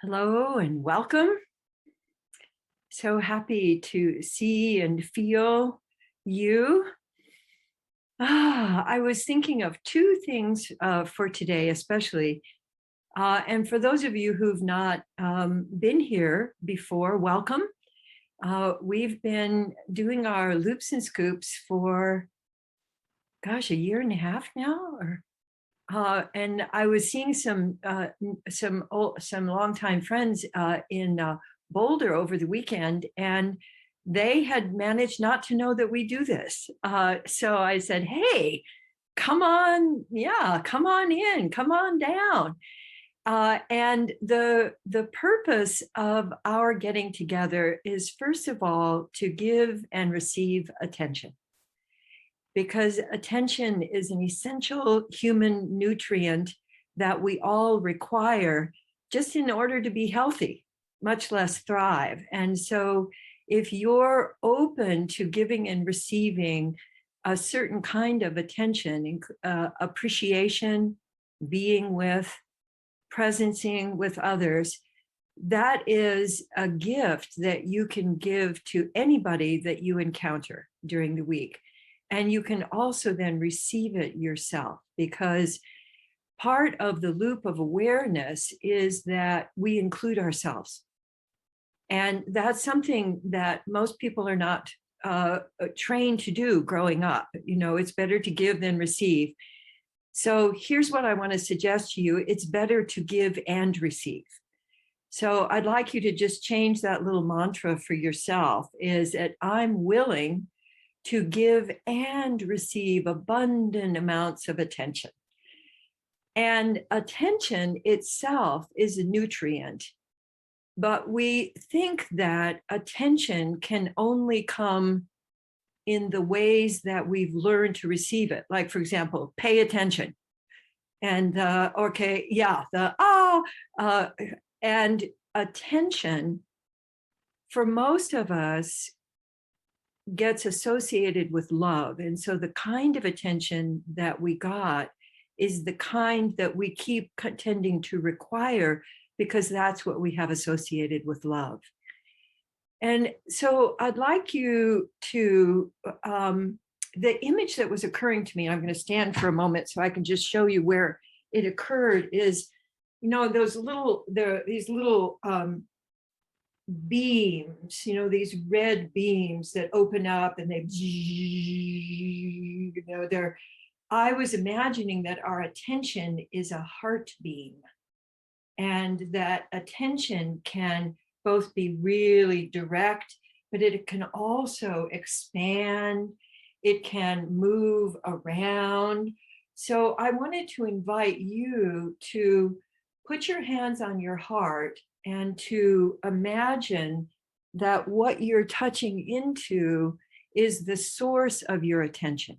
Hello and welcome. So happy to see and feel you. I was thinking of two things for today, especially. And for those of you who've not been here before, welcome. We've been doing our loops and scoops for, gosh, a year and a half now, and I was seeing some longtime friends in Boulder over the weekend, and they had managed not to know that we do this. So I said, "Hey, come on, yeah, come on in, come on down." And the purpose of our getting together is, first of all, to give and receive attention, because attention is an essential human nutrient that we all require just in order to be healthy, much less thrive. And so, if you're open to giving and receiving a certain kind of attention, appreciation, being with, presencing with others, that is a gift that you can give to anybody that you encounter during the week. And you can also then receive it yourself, because part of the loop of awareness is that we include ourselves. And that's something that most people are not trained to do growing up. You know, it's better to give than receive. So here's what I want to suggest to you: it's better to give and receive. So I'd like you to just change that little mantra for yourself, is that I'm willing to give and receive abundant amounts of attention. And attention itself is a nutrient, but we think that attention can only come in the ways that we've learned to receive it. Like, for example, pay attention. And okay, yeah, and attention for most of us gets associated with love. And so the kind of attention that we got is the kind that we keep tending to require, because that's what we have associated with love. And so I'd like you to, the image that was occurring to me, I'm going to stand for a moment so I can just show you where it occurred, is, these little beams, these red beams that open up and I was imagining that our attention is a heart beam, and that attention can both be really direct, but it can also expand, it can move around. So I wanted to invite you to put your hands on your heart and to imagine that what you're touching into is the source of your attention.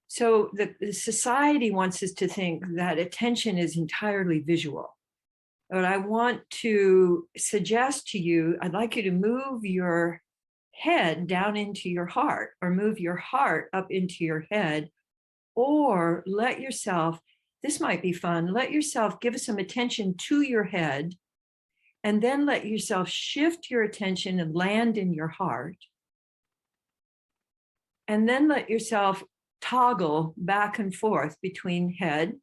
So the society wants us to think that attention is entirely visual. But I want to suggest to you, I'd like you to move your head down into your heart, or move your heart up into your head, or let yourself, this might be fun, let yourself give some attention to your head, and then let yourself shift your attention and land in your heart. And then let yourself toggle back and forth between head,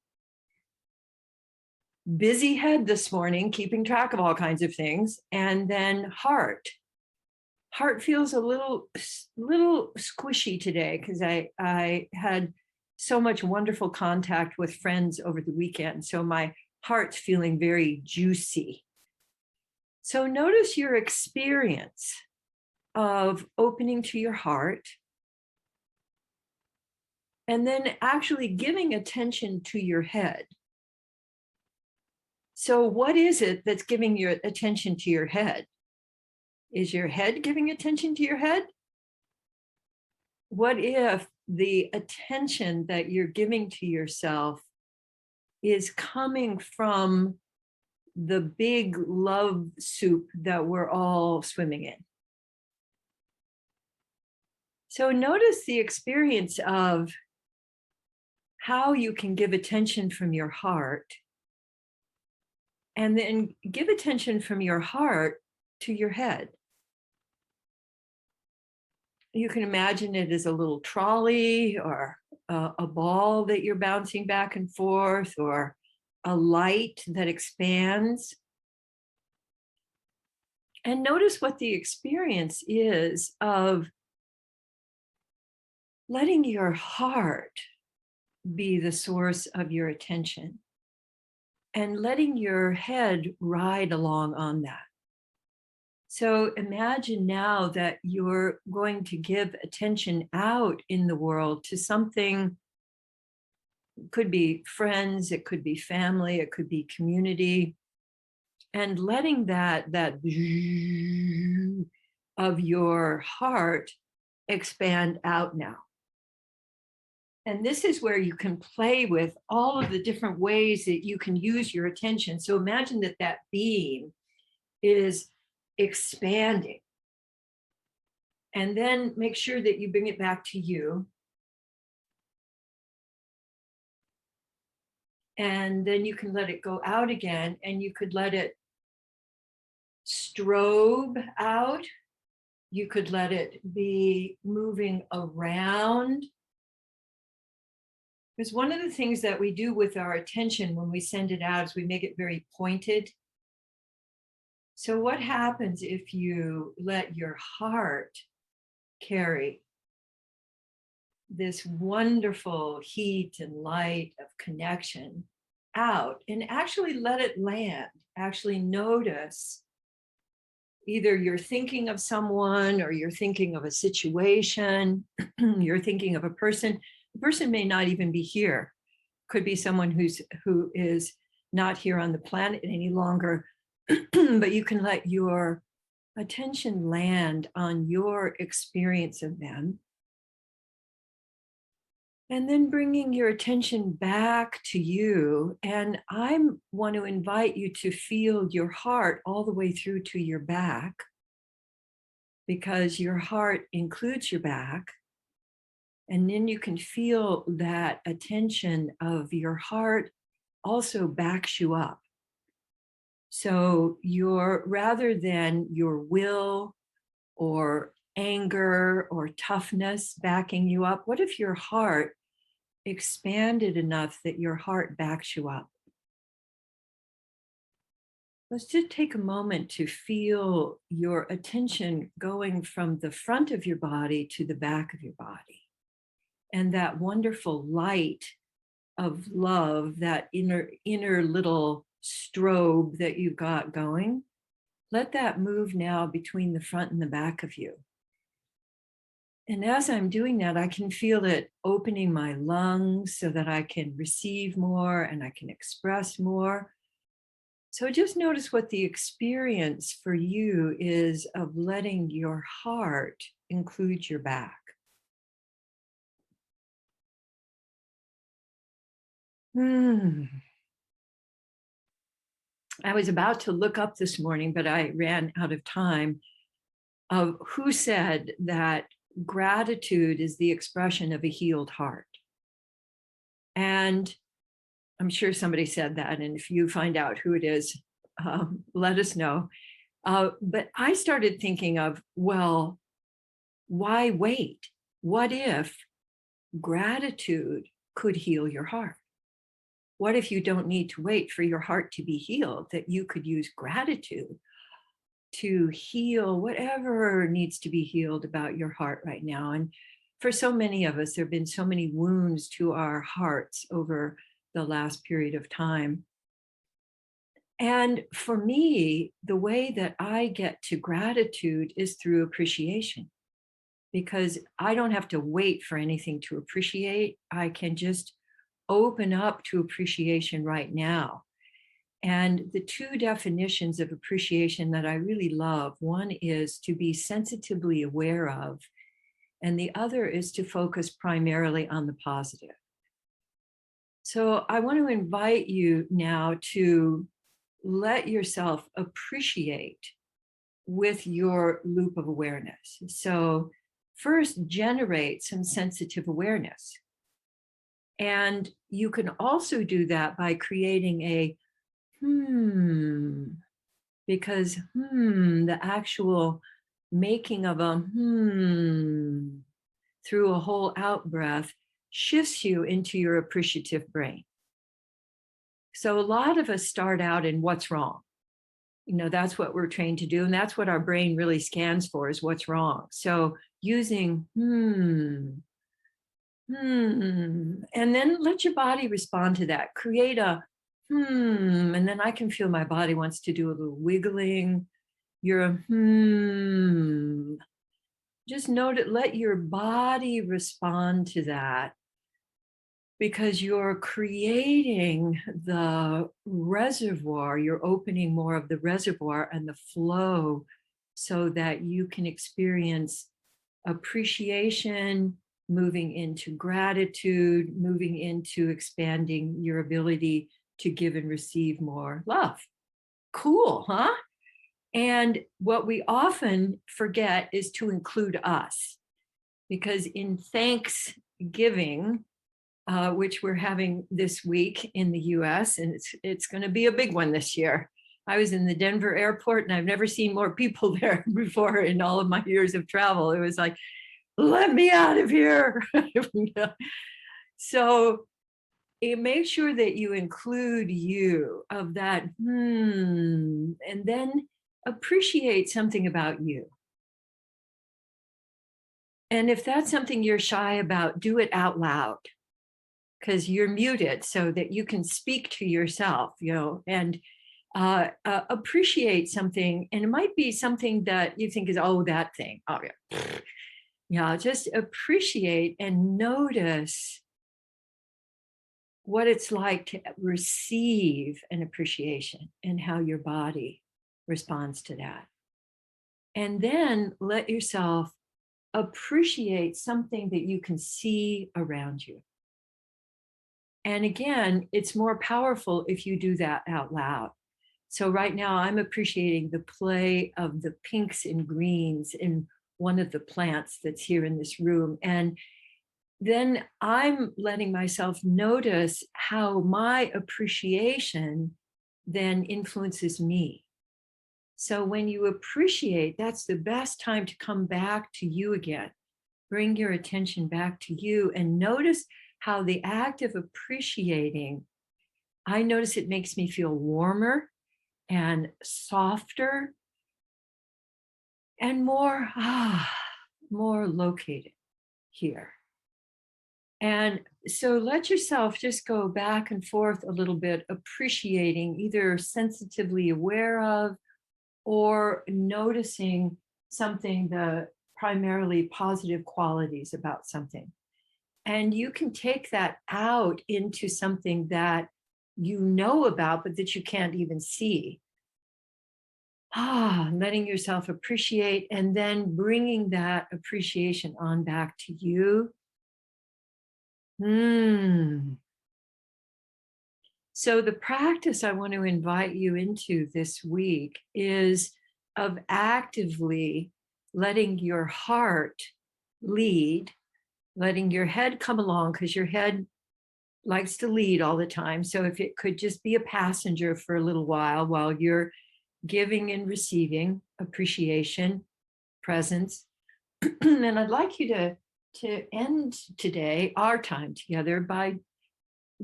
busy head this morning, keeping track of all kinds of things, and then heart. Heart feels a little squishy today because I had so much wonderful contact with friends over the weekend. So my heart's feeling very juicy. So notice your experience of opening to your heart, and then actually giving attention to your head. So what is it that's giving your attention to your head? Is your head giving attention to your head? What if the attention that you're giving to yourself is coming from the big love soup that we're all swimming in? So notice the experience of how you can give attention from your heart And then give attention from your heart to your head. You can imagine it as a little trolley or a ball that you're bouncing back and forth, or a light that expands. And notice what the experience is of letting your heart be the source of your attention and letting your head ride along on that. So imagine now that you're going to give attention out in the world to something. It could be friends, it could be family, it could be community, and letting that of your heart expand out now. And this is where you can play with all of the different ways that you can use your attention. So imagine that that beam is expanding. And then make sure that you bring it back to you. And then you can let it go out again, and you could let it strobe out. You could let it be moving around. Because one of the things that we do with our attention when we send it out is we make it very pointed. So what happens if you let your heart carry this wonderful heat and light of connection out and actually let it land? Actually notice either you're thinking of someone, or you're thinking of a situation, you're thinking of a person. The person may not even be here. Could be someone who is not here on the planet any longer, but you can let your attention land on your experience of them. And then bringing your attention back to you. And I want to invite you to feel your heart all the way through to your back, because your heart includes your back. And then you can feel that attention of your heart also backs you up. So rather than your will or anger or toughness backing you up, what if your heart expanded enough that your heart backs you up? Let's just take a moment to feel your attention going from the front of your body to the back of your body. And that wonderful light of love, that inner little strobe that you've got going, let that move now between the front and the back of you. And as I'm doing that, I can feel it opening my lungs so that I can receive more and I can express more. So just notice what the experience for you is of letting your heart include your back. I was about to look up this morning, but I ran out of time, of who said that gratitude is the expression of a healed heart. And I'm sure somebody said that. And if you find out who it is, let us know. But I started thinking of, well, why wait? What if gratitude could heal your heart? What if you don't need to wait for your heart to be healed, that you could use gratitude to heal whatever needs to be healed about your heart right now? And for so many of us, there have been so many wounds to our hearts over the last period of time. And for me, the way that I get to gratitude is through appreciation, because I don't have to wait for anything to appreciate. I can just open up to appreciation right now. And the two definitions of appreciation that I really love, one is to be sensitively aware of, and the other is to focus primarily on the positive. So I want to invite you now to let yourself appreciate with your loop of awareness. So first, generate some sensitive awareness. And you can also do that by creating a because the actual making of a through a whole out breath shifts you into your appreciative brain. So a lot of us start out in what's wrong. That's what we're trained to do. And that's what our brain really scans for, is what's wrong. So using and then let your body respond to that. Create a and then I can feel my body wants to do a little wiggling. You're a Just note it, let your body respond to that, because you're creating the reservoir, you're opening more of the reservoir and the flow so that you can experience appreciation, moving into gratitude, moving into expanding your ability to give and receive more love. Cool, huh? And what we often forget is to include us, because in Thanksgiving, which we're having this week in the US, and it's going to be a big one this year. I was in the Denver airport and I've never seen more people there before in all of my years of travel. It was like, let me out of here. So make sure that you include you of that, and then appreciate something about you. And if that's something you're shy about, do it out loud, because you're muted so that you can speak to yourself, and appreciate something. And it might be something that you think is, oh, that thing. Oh, yeah. Yeah, just appreciate and notice what it's like to receive an appreciation and how your body responds to that. And then let yourself appreciate something that you can see around you. And again, it's more powerful if you do that out loud. So right now I'm appreciating the play of the pinks and greens in one of the plants that's here in this room. And then I'm letting myself notice how my appreciation then influences me. So when you appreciate, that's the best time to come back to you again. Bring your attention back to you and notice how the act of appreciating, I notice it makes me feel warmer and softer and more located here. And so let yourself just go back and forth a little bit, appreciating, either sensitively aware of or noticing something, the primarily positive qualities about something. And you can take that out into something that you know about, but that you can't even see. Letting yourself appreciate and then bringing that appreciation on back to you. So the practice I want to invite you into this week is of actively letting your heart lead, letting your head come along, because your head likes to lead all the time. So if it could just be a passenger for a little while you're giving and receiving appreciation, presence. And I'd like you to end today, our time together, by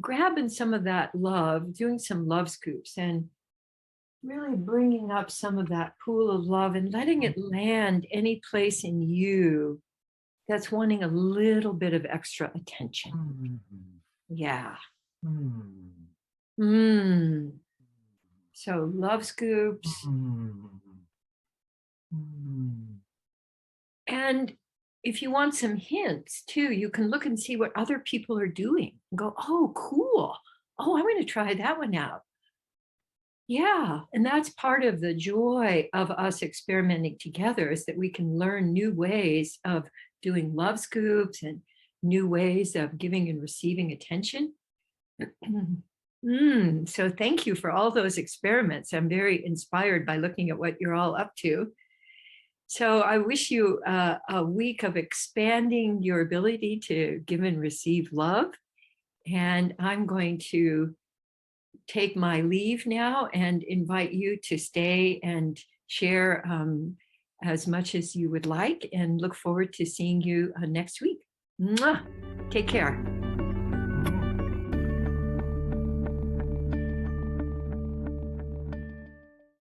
grabbing some of that love, doing some love scoops, and really bringing up some of that pool of love and letting it land any place in you that's wanting a little bit of extra attention. Yeah. So love scoops. And if you want some hints too, you can look and see what other people are doing and go, oh, cool. Oh, I'm going to try that one out. Yeah. And that's part of the joy of us experimenting together, is that we can learn new ways of doing love scoops and new ways of giving and receiving attention. So thank you for all those experiments. I'm very inspired by looking at what you're all up to. So I wish you a week of expanding your ability to give and receive love. And I'm going to take my leave now and invite you to stay and share as much as you would like, and look forward to seeing you next week. Mwah! Take care.